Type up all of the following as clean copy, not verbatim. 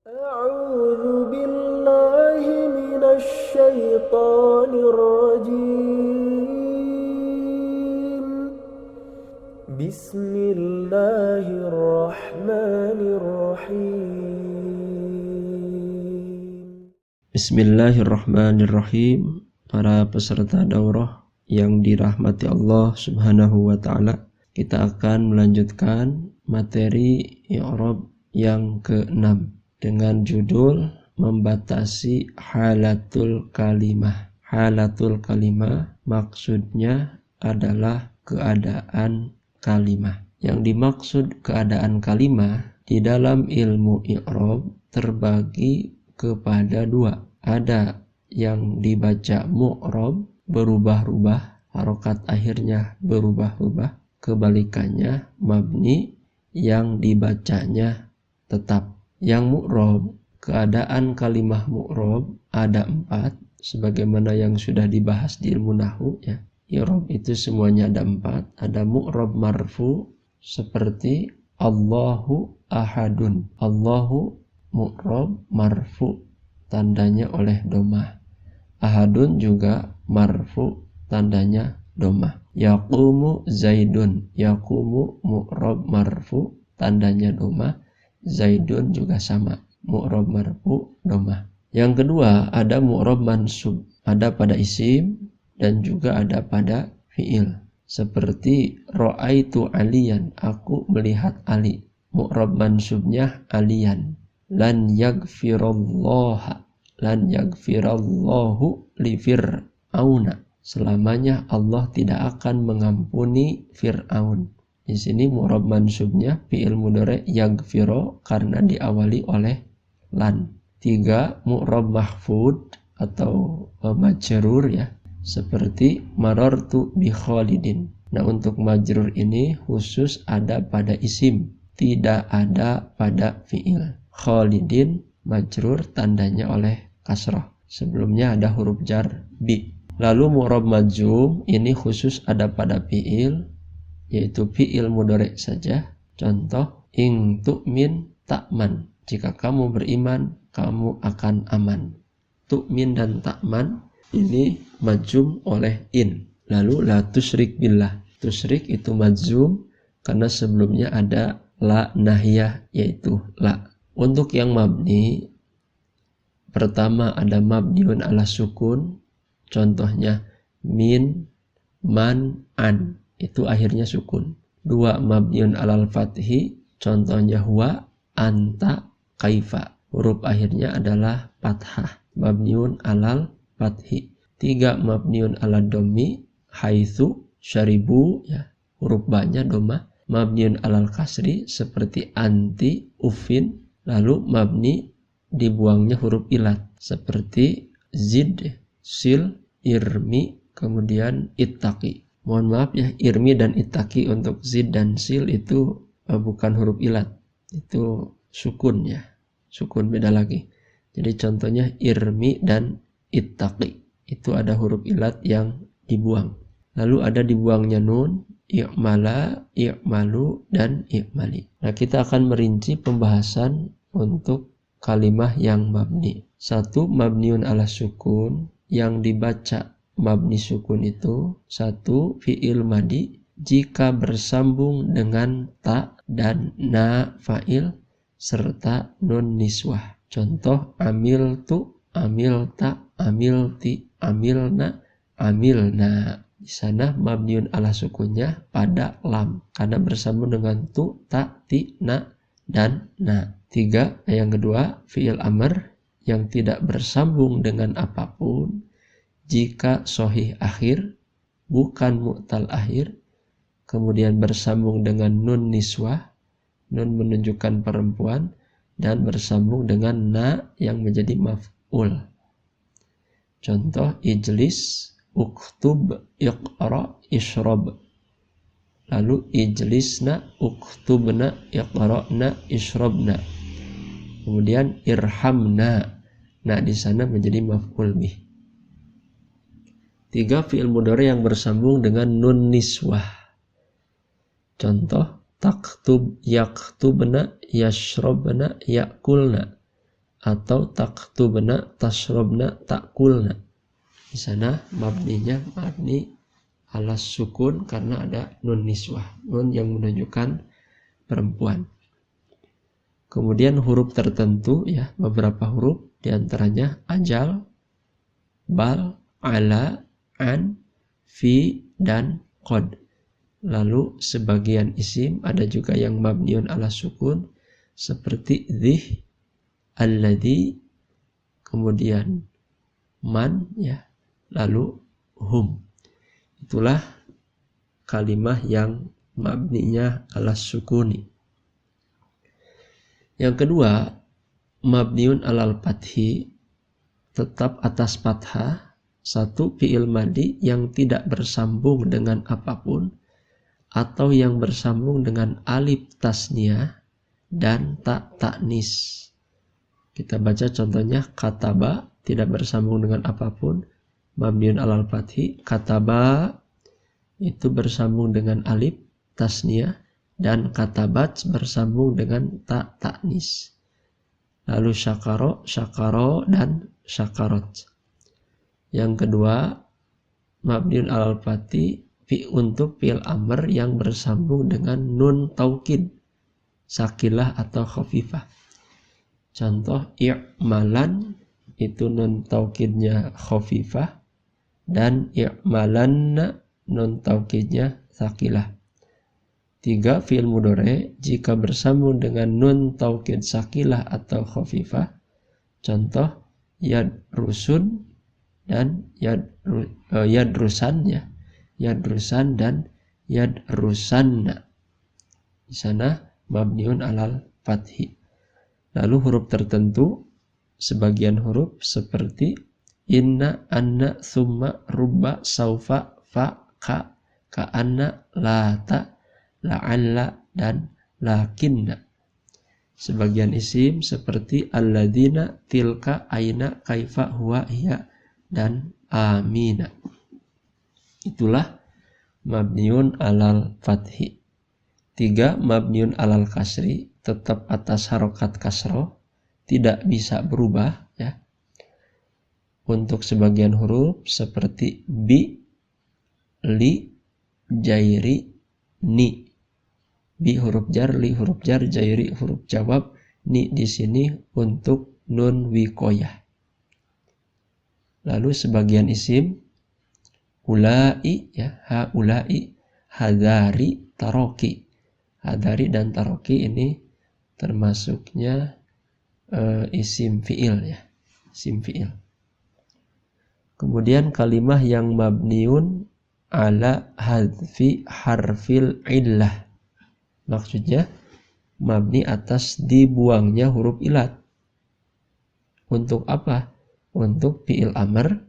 أعوذ بالله من الشيطان الرجيم بسم الله الرحمن الرحيم Bismillahirrahmanirrahim. Para peserta daurah yang dirahmati Allah Subhanahu wa taala, kita akan melanjutkan materi i'rab yang ke-6 dengan judul membatasi halatul kalimah. Halatul kalimah maksudnya adalah keadaan kalimah. Yang dimaksud keadaan kalimah di dalam ilmu i'rab terbagi kepada dua. Ada yang dibaca mu'rab, berubah-ubah, harokat akhirnya berubah-ubah. Kebalikannya mabni, yang dibacanya tetap. Yang mu'rab, keadaan kalimah mu'rab ada 4, sebagaimana yang sudah dibahas di ilmu nahwu ya. I'rab itu semuanya ada 4. Ada mu'rab marfu seperti Allahu ahadun. Allahu mu'rab marfu, tandanya oleh domah. Ahadun juga marfu, tandanya domah. Yaqumu zaidun. Yaqumu mu'rab marfu, tandanya domah. Zaidun juga sama, mu'rab marfu, domah. Yang kedua ada mu'rab mansub, ada pada isim dan juga ada pada fiil. Seperti ra'aitu aliyan, aku melihat Ali. Mu'rab mansubnya aliyan. Lan yaghfirallahu li fir'auna, selamanya Allah tidak akan mengampuni Fir'aun. Di sini mu'rab mansubnya fi'il mudhari yaghfiro karena diawali oleh lan. 3 mu'rab mahfud atau majrur ya, seperti marartu bi Khalidin. Nah, untuk majrur ini khusus ada pada isim, tidak ada pada fi'il. Khalidin majrur tandanya oleh kasrah. Sebelumnya ada huruf jar bi. Lalu mu'rab majzum ini khusus ada pada fi'il, yaitu fi'il mudhari saja. Contoh in tu'min ta'man, jika kamu beriman kamu akan aman. Tu'min dan ta'man ini majzum oleh in. Lalu la tusyrik billah, tusyrik itu majzum karena sebelumnya ada la nahiyah, yaitu la. Untuk yang mabni, pertama ada mabniun ala sukun, contohnya min, man, an, itu akhirnya sukun. 2 mabniun alal fathi, contohnya huwa, anta, kaifa, huruf akhirnya adalah fathah, mabniun alal fathi. 3 mabniun alal domi, haitsu, syaribu ya, huruf ba-nya domah. Mabniun alal kasri seperti anti, ufin. Lalu mabni dibuangnya huruf ilat seperti zid, sil, irmi, kemudian ittaqi. Mohon maaf ya, irmi dan ittaqi untuk zid dan sil itu bukan huruf ilat, itu sukun ya, sukun beda lagi. Jadi contohnya irmi dan ittaqi, itu ada huruf ilat yang dibuang. Lalu ada dibuangnya nun, i'mala, i'malu, dan i'mali. Nah, kita akan merinci pembahasan untuk kalimah yang mabni. 1 mabniun ala sukun, yang dibaca mabni sukun itu 1 fi'il madi jika bersambung dengan ta dan na fa'il serta nun niswah. Contoh amiltu, amilta, amilti, amilna, amilna. Di sana mabniun ala sukunnya pada lam karena bersambung dengan tu, ta, ti, na, dan na. 3 yang kedua fi'il amr yang tidak bersambung dengan apapun jika sahih akhir, bukan mu'tal akhir, kemudian bersambung dengan nun niswah, nun menunjukkan perempuan, dan bersambung dengan na yang menjadi maf'ul. Contoh ijlis, uktub, iqra, ishrab. Lalu ijlisna, uktubna, iqra'na, ishrabna. Kemudian irhamna. Nah, di sana menjadi maf'ul bih. 3 fi'il mudhari yang bersambung dengan nun niswah. Contoh taktub, yaktubna, yashrabna, yakulna. atau taktubna, tashrobna, takulna. Di sana mabninya mabni alas sukun karena ada nun niswah, nun yang menunjukkan perempuan. Kemudian huruf tertentu ya, beberapa huruf diantaranya ajal, bal, ala, an, fi, dan qad. Lalu sebagian isim ada juga yang mabniun ala sukun seperti dzih, alladzi, kemudian man ya, lalu hum. Itulah kalimah yang mabninya ala sukuni. Yang kedua, mabniun alal fathi, tetap atas fathah, satu fi'il madi yang tidak bersambung dengan apapun atau yang bersambung dengan alif tasniyah dan tak taknis. Kita baca contohnya, kataba tidak bersambung dengan apapun, mabniun alal fathi. Kataba itu bersambung dengan alif tasniyah, dan katabat bersambung dengan tak taknis. Lalu syakaro, syakaro, dan syakarot. Yang kedua, mabniun alal fathi untuk fi'il amr yang bersambung dengan nun taukid, sakilah atau khafifah. Contoh, i'malan itu nun taukidnya khafifah, dan i'malanna nun taukidnya sakilah. 3. Fi'il mudhari jika bersambung dengan nun taukid sakilah atau khafifah. Contoh, yadrusun dan yadrusan ya. Yadrusan dan yadrusanna. Di sana mabniun alal fathi. Lalu huruf tertentu, sebagian huruf seperti inna, anna, summa, rubba, saufa, fa, ka anna, lata, la'alla, dan lakinna. Sebagian isim seperti alladzina, tilka, aina, kaifa, huwa, hiya, dan amina. Itulah mabniun alal fathi. 3. Mabniun alal kasri, tetap atas harokat kasroh, tidak bisa berubah ya. Untuk sebagian huruf seperti bi, li, jairi, ni. Bi huruf jar, li huruf jar, jairi huruf jawab, ni di sini untuk nun wikoyah. Lalu sebagian isim ulai ya, haulai, hadari, taroki. Hadari dan taroki ini termasuknya isim fi'il ya, isim fi'il. Kemudian kalimah yang mabniun ala hadfi harfil illah, maksudnya mabni atas dibuangnya huruf ilat. Untuk apa? Untuk fi'il amr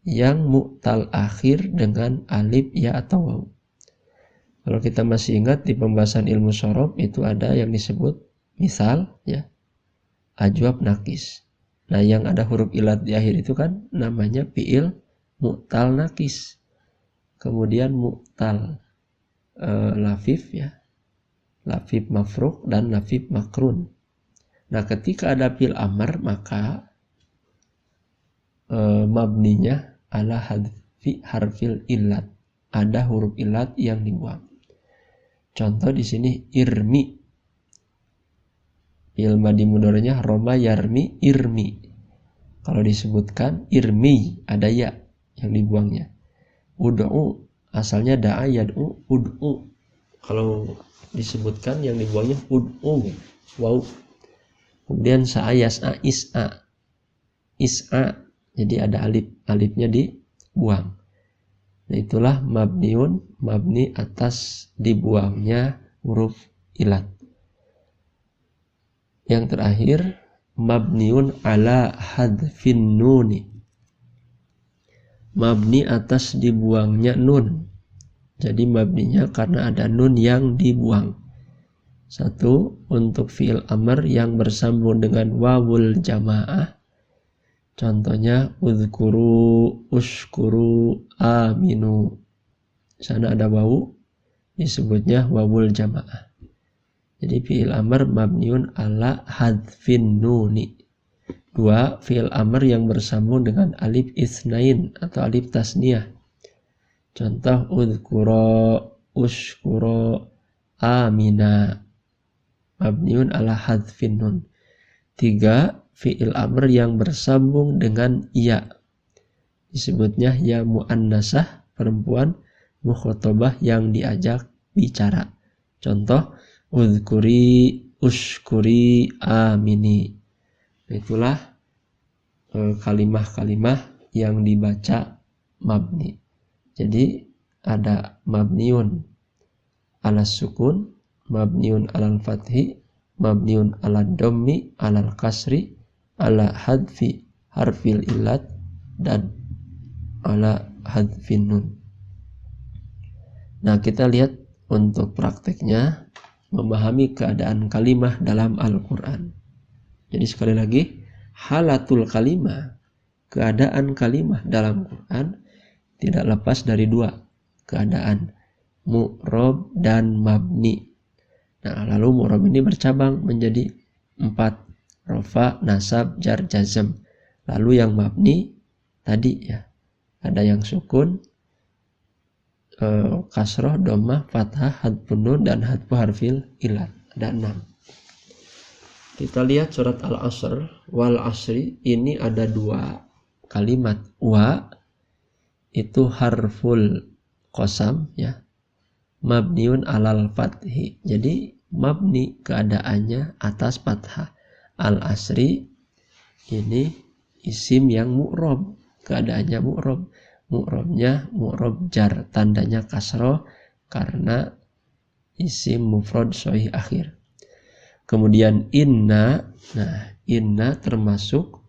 yang mu'tal akhir dengan alif ya atau waw. Kalau kita masih ingat di pembahasan ilmu syarab itu ada yang disebut misal ya, ajwab nakis. Nah, yang ada huruf ilat di akhir itu kan namanya fi'il mu'tal nakis. Kemudian mu'tal lafif ya, lafif mafruq dan lafif makrun. Nah, ketika ada fi'il amr maka mabninya ala hadfi harfil illat, ada huruf ilat yang dibuang. Contoh di sini irmi, fi'il madi mudhari'nya roma yarmi irmi. Kalau disebutkan irmi ada ya yang dibuangnya. Ud'u asalnya da'a yad'u ud'u. Kalau disebutkan yang dibuangnya ud'u waw. Kemudian sa'a yas'a is'a is'a, jadi ada alifnya dibuang. Nah, itulah mabniun, mabni atas dibuangnya huruf ilat. Yang terakhir mabniun ala hadfin nuni, mabni atas dibuangnya nun. Jadi mabninya karena ada nun yang dibuang. 1. Untuk fi'il amr yang bersambung dengan wawul jamaah. Contohnya udhkuru, ushkuru, aminu. Sana ada wawu, disebutnya wawul jamaah. Jadi fi'il amr mabniun ala hadfin nuni. 2. Fi'il amr yang bersambung dengan alif itsnain atau alif tasniyah. Contoh udhkura, ushkura, amina, mabniun ala hadfin nun. 3. Fi'il amr yang bersambung dengan ya, disebutnya ya muannasah, perempuan, mukhatabah yang diajak bicara. Contoh udhkuri, ushkuri, amini. Itulah kalimah-kalimah yang dibaca mabni. Jadi ada mabniun ala sukun, mabniun alal fathi, mabniun ala dhammi, alal kasri, ala hadfi harfil illat, dan ala hadfin nun. Nah, kita lihat untuk prakteknya memahami keadaan kalimah dalam Al-Quran. Jadi sekali lagi, halatul kalimah, keadaan kalimah dalam Quran tidak lepas dari dua keadaan, mu'rob dan mabni. Nah, lalu mu'rob ini bercabang menjadi 4, rofa, nasab, jar, jazm. Lalu yang mabni tadi ya, ada yang sukun, kasroh, dhammah, fathah, hadfun nun, dan hadfu harfil illat. Ada 6. Kita lihat surat Al-Asr, wal asri, ini ada 2 kalimat. Wa itu harful qasam ya, mabniun alal fathi. Jadi mabni keadaannya atas fathah. Al-asri ini isim yang mu'rob, keadaannya mu'rob. Mu'robnya mu'rob jar, tandanya kasroh karena isim mufrad sahih akhir. Kemudian inna, nah inna termasuk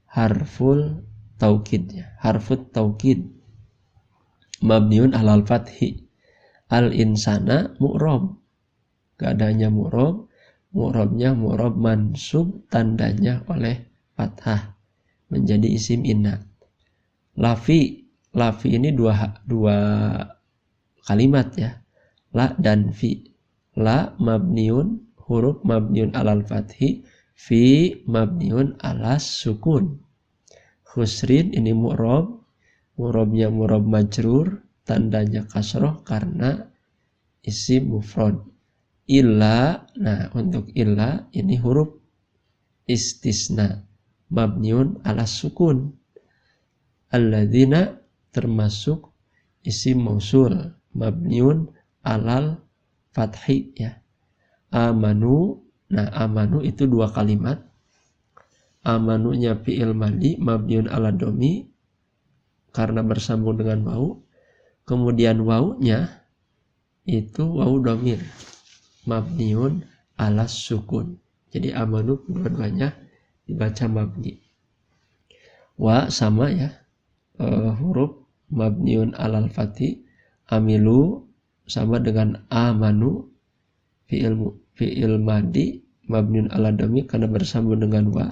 harful taukid ya, harfut taukid, mabniun alal fathi. Al insana mu'rob, keadaannya mu'rob, mu'robnya mu'rob mansub, tandanya oleh fathah, menjadi isim inna. Lafi, lafi ini dua kalimat ya, la dan fi. La mabniun, huruf mabniun alal fathi, fi mabniun alas sukun. Khusrin ini mu'rob, mu'robnya mu'rob majrur, tandanya kasroh karena isim mufrad. Illa, nah untuk illa ini huruf istisna, mabniun alas sukun. Alladzina termasuk isim mausul, mabniun alal fathi ya. Amanu, nah amanu itu 2 kalimat. Amanunya fi'il madi, mabniun ala dhammi karena bersambung dengan wau. Kemudian waunya itu wau dhamir, mabniun ala sukun. Jadi amanu dua-duanya dibaca mabni. Wa sama ya, huruf mabniun alal fathi. Amilu sama dengan amanu, fi'il madi mabniun ala dhammi karena bersambung dengan wa.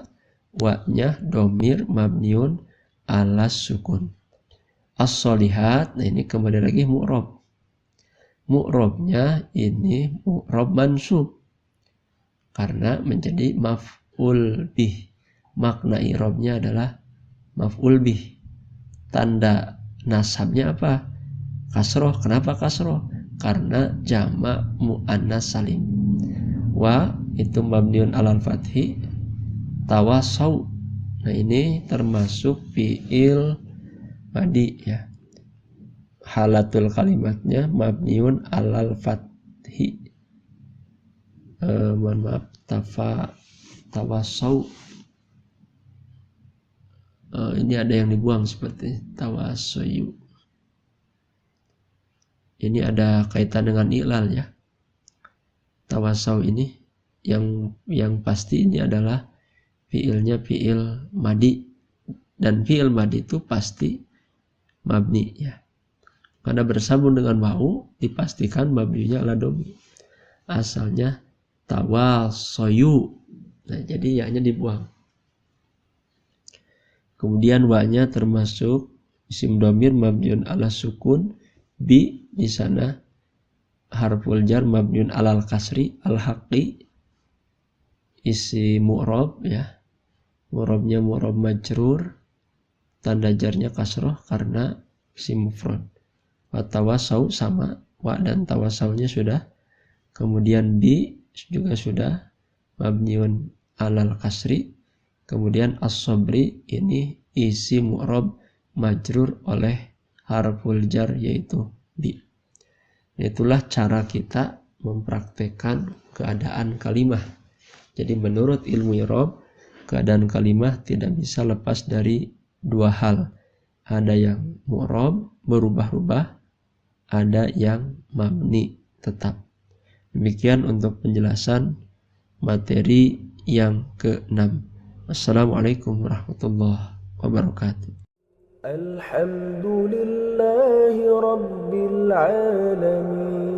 Wa-nya dhamir mabniun ala sukun. As-solihat, nah ini kembali lagi mu'rob. Mu'robnya ini mu'rob mansub karena menjadi maf'ul bih. Makna i'robnya adalah maf'ul bih. Tanda nasabnya apa? Kasroh. Kenapa kasroh? Karena jamak mu'annas salim. Wa itu mabniun alal fathi. Tawasau, nah ini termasuk fi'il madi ya, halatul kalimatnya mabniun alal fathi. Mohon maaf, tawasau, ini ada yang dibuang seperti tawasoyu. Ini ada kaitan dengan i'lal ya. Tawasau ini yang pasti ini adalah fi'ilnya fi'il madi, dan fi'il madi itu pasti mabni ya. Karena bersambung dengan wau dipastikan mabninya ala dhammi. Asalnya tawasoyu. Nah, jadi ya-nya dibuang. Kemudian wa-nya termasuk isim dhamir mabniun ala sukun. Bi di sana harful jar mabniun alal kasri, al-haqqi isim mu'rob ya, Mu'rabnya mu'rab majrur, tanda jarnya kasroh karena isim mufrad. Wa tawasau sama, wa dan tawasaunya sudah. Kemudian bi juga sudah, mabniun alal kasri. Kemudian as-sabri ini isi mu'rab majrur oleh harful jar yaitu bi. Itulah cara kita mempraktekkan keadaan kalimah. Jadi menurut ilmu i'rab, keadaan kalimah tidak bisa lepas dari dua hal. Ada yang mu'rab berubah-ubah, ada yang mabni tetap. Demikian untuk penjelasan materi yang ke-6. Wassalamualaikum warahmatullahi wabarakatuh. Alhamdulillahi Rabbil Alamin.